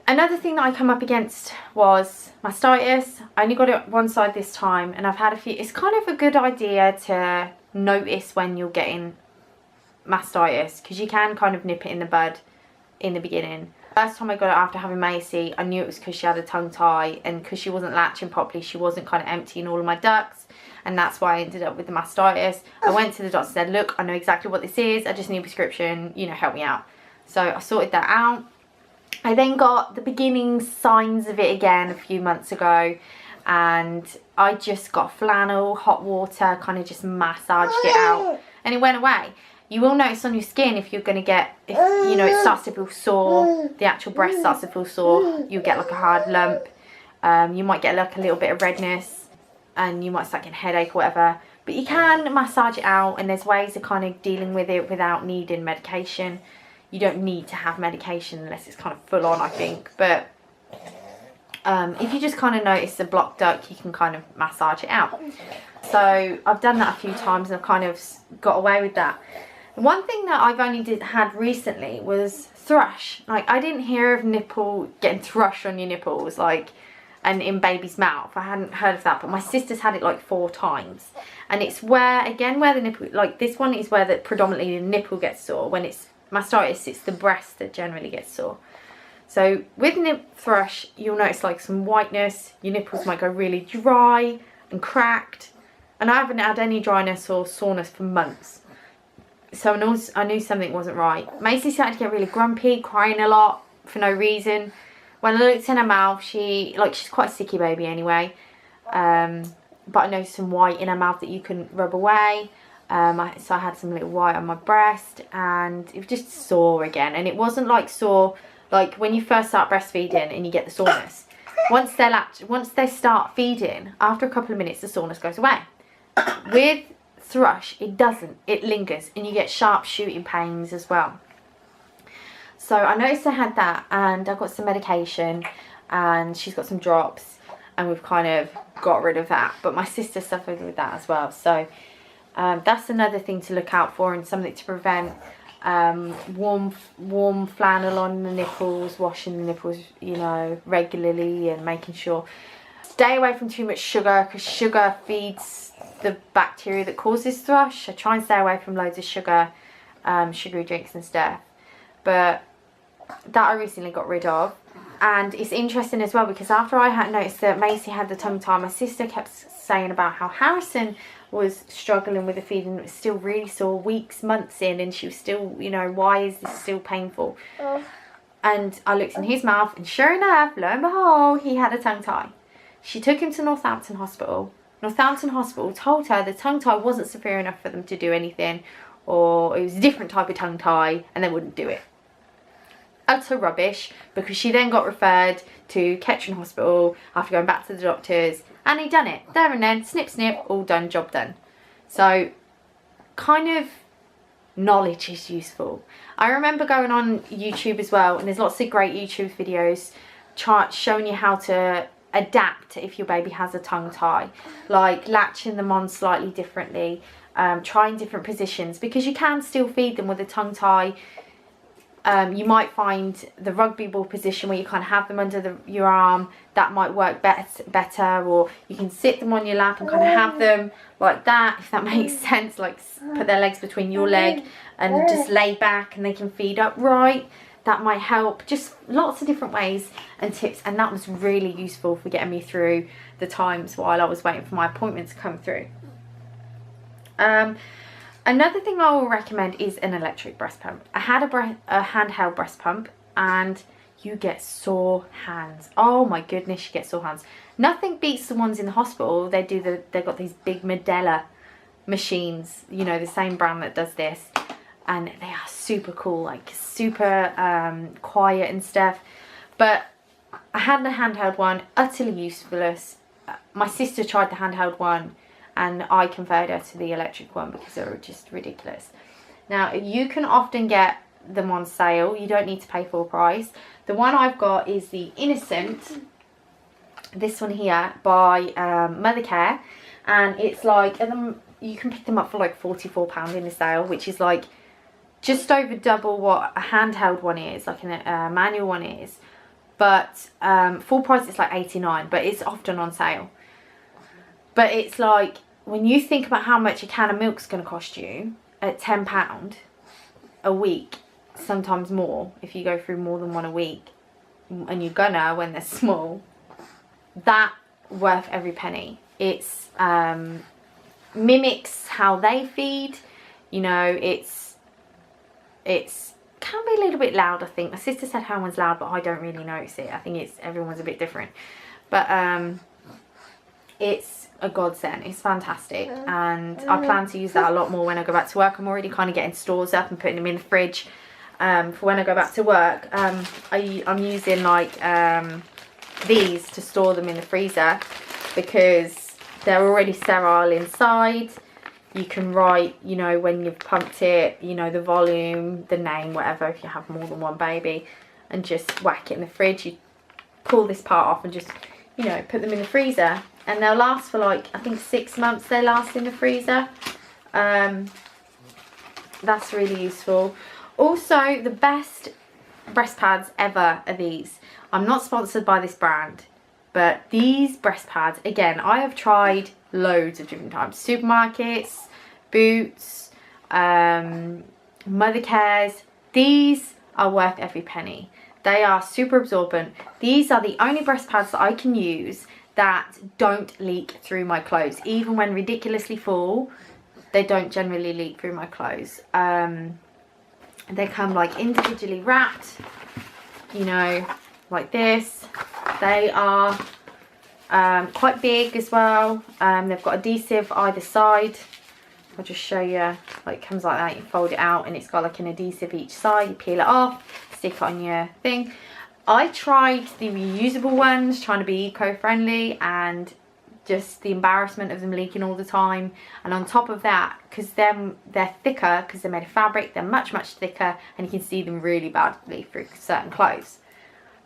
Another thing that I come up against was mastitis. I only got it one side this time, and I've had a few. It's kind of a good idea to notice when you're getting mastitis, because you can kind of nip it in the bud in the beginning. First time I got it after having Macy, I knew it was because she had a tongue tie, and because she wasn't latching properly, she wasn't kind of emptying all of my ducts, and that's why I ended up with the mastitis. I went to the doctor and said, look, I know exactly what this is, I just need a prescription, you know, help me out. So I sorted that out. I then got the beginning signs of it again a few months ago, and I just got flannel, hot water, kind of just massaged it out, and it went away. You will notice on your skin if you're going to get, if you know, it starts to feel sore, the actual breast starts to feel sore, you'll get like a hard lump, you might get like a little bit of redness, and you might start getting a headache or whatever. But you can massage it out, and there's ways of kind of dealing with it without needing medication. You don't need to have medication unless it's kind of full on, I think. But if you just kind of notice the blocked duct, you can kind of massage it out. So I've done that a few times, and I've kind of got away with that. One thing that I've only had recently was thrush. Like, I didn't hear of getting thrush on your nipples, like, and in baby's mouth. I hadn't heard of that, but my sister's had it like 4 times. And it's where, again, where the nipple, like this one is where predominantly the nipple gets sore. When it's mastitis, it's the breast that generally gets sore. So with thrush, you'll notice like some whiteness, your nipples might go really dry and cracked, and I haven't had any dryness or soreness for months. So I knew something wasn't right. Macy started to get really grumpy, crying a lot for no reason. When I looked in her mouth, she's quite a sticky baby anyway, but I noticed some white in her mouth that you can rub away. So I had some little white on my breast, and it was just sore again. And it wasn't like sore like when you first start breastfeeding and you get the soreness. Once they start feeding, after a couple of minutes the soreness goes away. With thrush, it doesn't. It lingers, and you get sharp shooting pains as well. So I noticed I had that, and I got some medication, and she's got some drops, and we've kind of got rid of that. But my sister suffered with that as well. So that's another thing to look out for, and something to prevent. Warm flannel on the nipples, washing the nipples, you know, regularly, and making sure. Stay away from too much sugar, because sugar feeds the bacteria that causes thrush. So try and stay away from loads of sugar, sugary drinks and stuff. But that I recently got rid of. And it's interesting as well, because after I had noticed that Macy had the tongue tie, my sister kept saying about how Harrison was struggling with the feeding. It was still really sore, weeks, months in, and she was still, you know, why is this still painful? And I looked in his mouth, and sure enough, lo and behold, he had a tongue tie. She took him to Northampton Hospital. Northampton Hospital told her the tongue tie wasn't severe enough for them to do anything, or it was a different type of tongue tie and they wouldn't do it. Utter rubbish, because she then got referred to Kettering Hospital after going back to the doctors, and he done it there and then, snip snip, all done, job done. So kind of knowledge is useful. I remember going on YouTube as well, and there's lots of great YouTube videos showing you how to adapt if your baby has a tongue tie, like latching them on slightly differently, trying different positions, because you can still feed them with a tongue tie. You might find the rugby ball position where you kind of have them under your arm, that might work better, or you can sit them on your lap and kind of have them like that, if that makes sense, like put their legs between your leg and just lay back and they can feed upright. That might help. Just lots of different ways and tips, and that was really useful for getting me through the times while I was waiting for my appointment to come through. Another thing I will recommend is an electric breast pump. I had a handheld breast pump, and you get sore hands. Oh my goodness, you get sore hands. Nothing beats the ones in the hospital. They've got these big Medela machines, you know, the same brand that does this, and they are super cool, like super quiet and stuff. But I had the handheld one, utterly useless. My sister tried the handheld one, and I converted her to the electric one because they were just ridiculous. Now, you can often get them on sale. You don't need to pay full price. The one I've got is the Innocent, this one here, by Mothercare, and it's like, you can pick them up for like £44 in the sale, which is like just over double what a handheld one is, like a manual one is. but full price it's like $89, but it's often on sale. But it's like, when you think about how much a can of milk's going to cost you at £10 a week, sometimes more if you go through more than one a week, and you're gonna when they're small, that worth every penny. It's mimics how they feed, you know. It's can be a little bit loud, I think. My sister said her one's loud, but I don't really notice it. I think it's everyone's a bit different, but it's a godsend. It's fantastic, and I plan to use that a lot more when I go back to work. I'm already kind of getting stores up and putting them in the fridge for when I go back to work. I'm using like these to store them in the freezer, because they're already sterile inside. You can write, you know, when you've pumped it, you know, the volume, the name, whatever, if you have more than one baby, and just whack it in the fridge. You pull this part off and just, you know, put them in the freezer, and they'll last for like, I think 6 months they last in the freezer. That's really useful. Also, the best breast pads ever are these. I'm not sponsored by this brand, but these breast pads, again, I have tried loads of different times. Supermarkets, Boots, Mother Cares. These are worth every penny. They are super absorbent. These are the only breast pads that I can use that don't leak through my clothes. Even when ridiculously full, they don't generally leak through my clothes. They come like individually wrapped, you know, like this. They are quite big as well. They've got adhesive either side. I'll just show you. Like, it comes like that. You fold it out and it's got like an adhesive each side. You peel it off, stick it on your thing. I tried the reusable ones, trying to be eco-friendly, and just the embarrassment of them leaking all the time. And on top of that, because they're thicker, because they're made of fabric, they're much thicker, and you can see them really badly through certain clothes.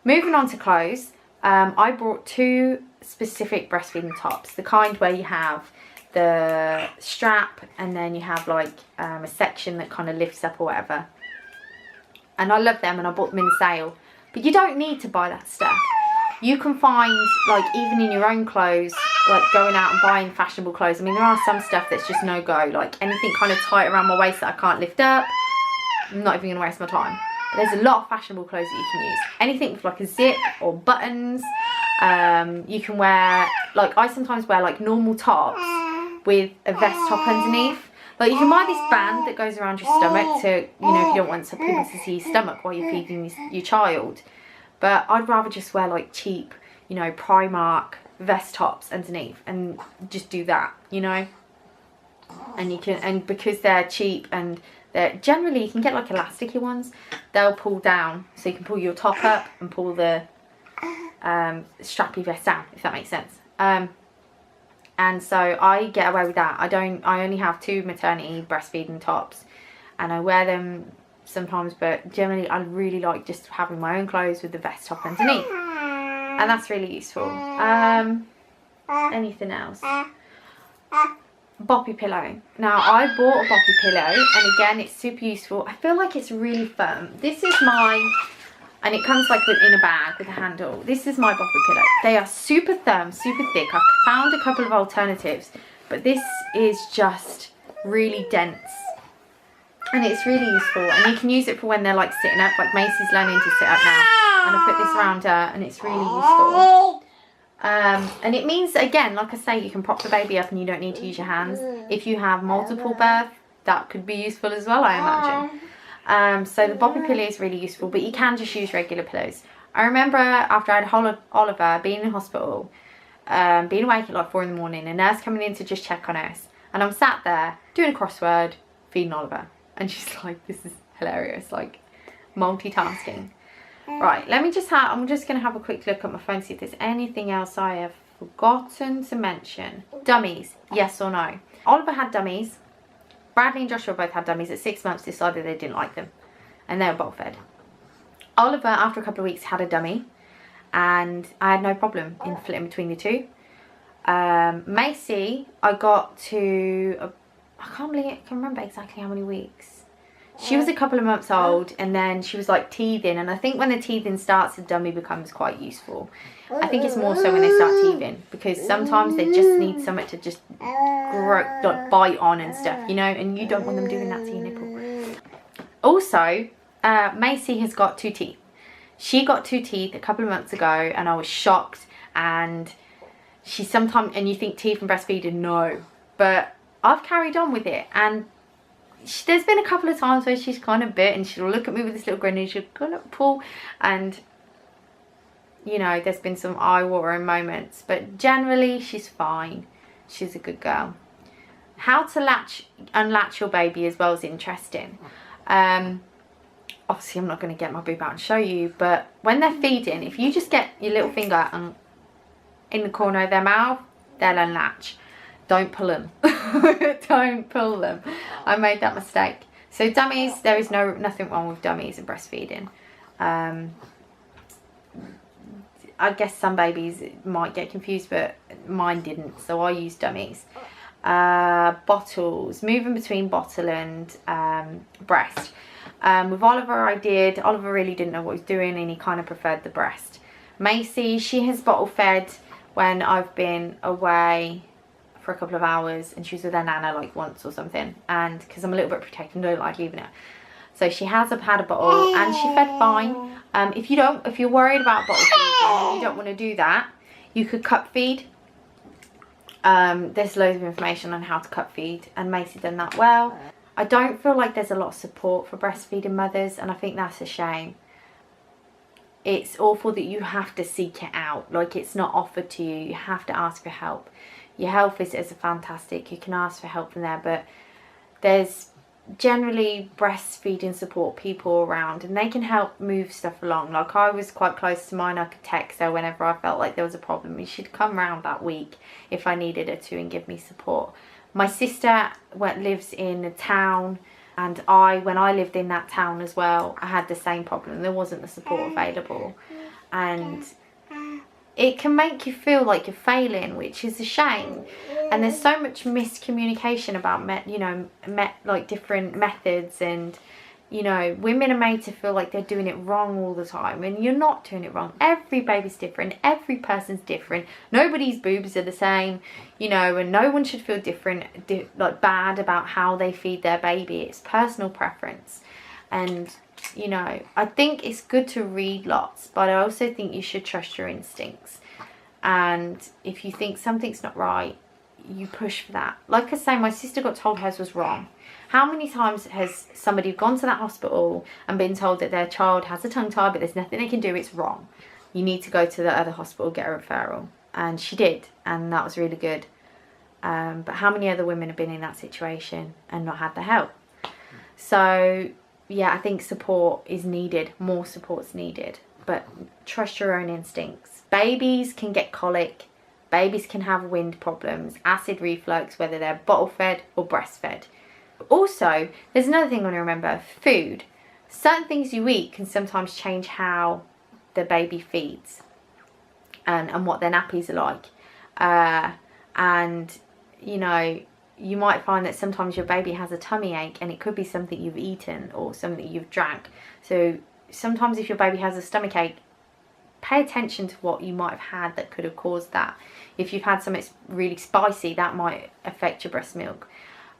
Moving on to clothes, I brought 2 specific breastfeeding tops. The kind where you have the strap and then you have like a section that kind of lifts up or whatever. And I love them, and I bought them in the sale. But you don't need to buy that stuff. You can find, like, even in your own clothes, like going out and buying fashionable clothes. I mean, there are some stuff that's just no go. Like anything kind of tight around my waist that I can't lift up, I'm not even going to waste my time. But there's a lot of fashionable clothes that you can use. Anything with like a zip or buttons. You can wear, like, I sometimes wear like normal tops with a vest top underneath. Like, you can buy this band that goes around your stomach to, you know, if you don't want some people to see your stomach while you're feeding your child. But I'd rather just wear like cheap, you know, Primark vest tops underneath and just do that, you know. And you can, and because they're cheap and they're generally, you can get like elasticy ones, they'll pull down, so you can pull your top up and pull the strappy vest down, if that makes sense. And so I get away with that. I only have 2 maternity breastfeeding tops, and I wear them sometimes, but generally I really like just having my own clothes with the vest top underneath, and that's really useful. Anything else? Boppy pillow. Now, I bought a boppy pillow, and again, it's super useful. I feel like it's really firm. This is mine, and it comes like in a bag with a handle. This is my boppy pillow. They are super firm, super thick. I've found a couple of alternatives, but this is just really dense, and it's really useful. And you can use it for when they're like sitting up. Like Macy's learning to sit up now, and I put this around her, and it's really useful. And it means, again, like I say, you can prop the baby up and you don't need to use your hands. If you have multiple birth, that could be useful as well, I imagine. So the boppy pillow is really useful, but you can just use regular pillows. I remember after I had Oliver, being in hospital, being awake at like 4 in the morning, a nurse coming in to just check on us, and I'm sat there doing a crossword, feeding Oliver, and she's like, this is hilarious, like multitasking. Right, let me just I'm just going to have a quick look at my phone, see if there's anything else I have forgotten to mention. Dummies, yes or no? Oliver had dummies. Bradley and Joshua both had dummies. At 6 months decided they didn't like them, and they were both fed. Oliver, after a couple of weeks, had a dummy, and I had no problem in flitting between the 2. Macy, I got to, I can't remember exactly how many weeks. She was a couple of months old, and then she was like teething, and I think when the teething starts, the dummy becomes quite useful. I think it's more so when they start teething, because sometimes they just need something to just like bite on and stuff, you know, and you don't want them doing that to your nipple. Also, Macy has got 2 teeth. She got 2 teeth a couple of months ago, and I was shocked. And she sometimes, and you think teeth and breastfeeding, no, but I've carried on with it, and there's been a couple of times where she's kind of bit, and she'll look at me with this little grin, and she'll kind of pull, and you know, there's been some eye-watering moments, but generally she's fine. She's a good girl. How to unlatch your baby as well is interesting. Obviously I'm not going to get my boob out and show you, but when they're feeding, if you just get your little finger in the corner of their mouth, they'll unlatch. Don't pull them. Don't pull them. I made that mistake. So dummies, there is nothing wrong with dummies and breastfeeding. I guess some babies might get confused, but mine didn't, so I used dummies. Bottles, moving between bottle and breast. With Oliver, Oliver really didn't know what he was doing, and he kind of preferred the breast. Macy, she has bottle fed when I've been away for a couple of hours, and she was with her nana like once or something, and because I'm a little bit protective, I don't like leaving her, so she has had a bottle and she fed fine. If you're worried about bottle feeding and you don't want to do that, you could cup feed. There's loads of information on how to cup feed, and Macy done that well. I don't feel like there's a lot of support for breastfeeding mothers, and I think that's a shame. It's awful that you have to seek it out, like it's not offered to you. You have to ask for help. Your health visitors are fantastic, you can ask for help from there, but there's generally breastfeeding support people around, and they can help move stuff along. Like I was quite close to mine, I could text her whenever I felt like there was a problem, and she'd come around that week if I needed her to and give me support. My sister lives in a town, and when I lived in that town as well, I had the same problem. There wasn't the support available, and it can make you feel like you're failing, which is a shame. And there's so much miscommunication about like different methods, and you know, women are made to feel like they're doing it wrong all the time, and you're not doing it wrong. Every baby's different, every person's different, nobody's boobs are the same, you know, and no one should feel like bad about how they feed their baby. It's personal preference. And you know, I think it's good to read lots, but I also think you should trust your instincts. And if you think something's not right, you push for that. Like I say, my sister got told hers was wrong. How many times has somebody gone to that hospital and been told that their child has a tongue tie, but there's nothing they can do, it's wrong, you need to go to the other hospital, get a referral? And she did, and that was really good. But how many other women have been in that situation and not had the help? So yeah, I think support is needed, more support's needed, but trust your own instincts. Babies can get colic, babies can have wind problems, acid reflux, whether they're bottle fed or breastfed. Also, there's another thing I want to remember, food. Certain things you eat can sometimes change how the baby feeds and what their nappies are like. And you know, you might find that sometimes your baby has a tummy ache, and it could be something you've eaten or something you've drank. So sometimes if your baby has a stomach ache, pay attention to what you might have had that could have caused that. If you've had something really spicy, that might affect your breast milk.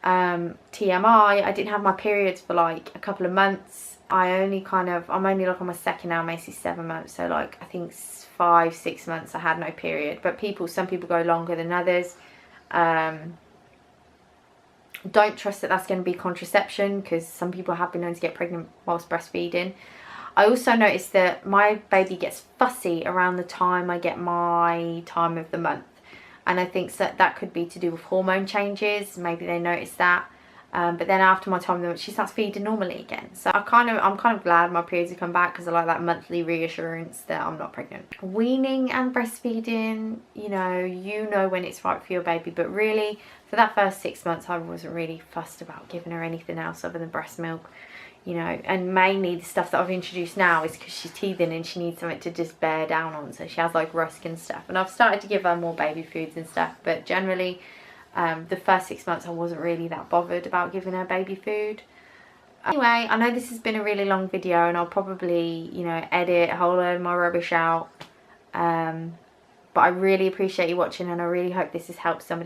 TMI, I didn't have my periods for like a couple of months. I'm only like on my second now, Macy's 7 months, so like I think 5-6 months I had no period. But some people go longer than others. Don't trust that that's going to be contraception, because some people have been known to get pregnant whilst breastfeeding. I also noticed that my baby gets fussy around the time I get my time of the month, and I think that could be to do with hormone changes. Maybe they noticed that, but then after my time of the month, she starts feeding normally again. So I'm kind of glad my periods have come back, because I like that monthly reassurance that I'm not pregnant. Weaning and breastfeeding, you know when it's right for your baby, but really for that first 6 months I wasn't really fussed about giving her anything else other than breast milk. You know, and mainly the stuff that I've introduced now is because she's teething and she needs something to just bear down on, so she has like rusk and stuff, and I've started to give her more baby foods and stuff, but generally the first 6 months I wasn't really that bothered about giving her baby food. Anyway, I know this has been a really long video and I'll probably, you know, edit a whole load of my rubbish out. But I really appreciate you watching and I really hope this has helped somebody.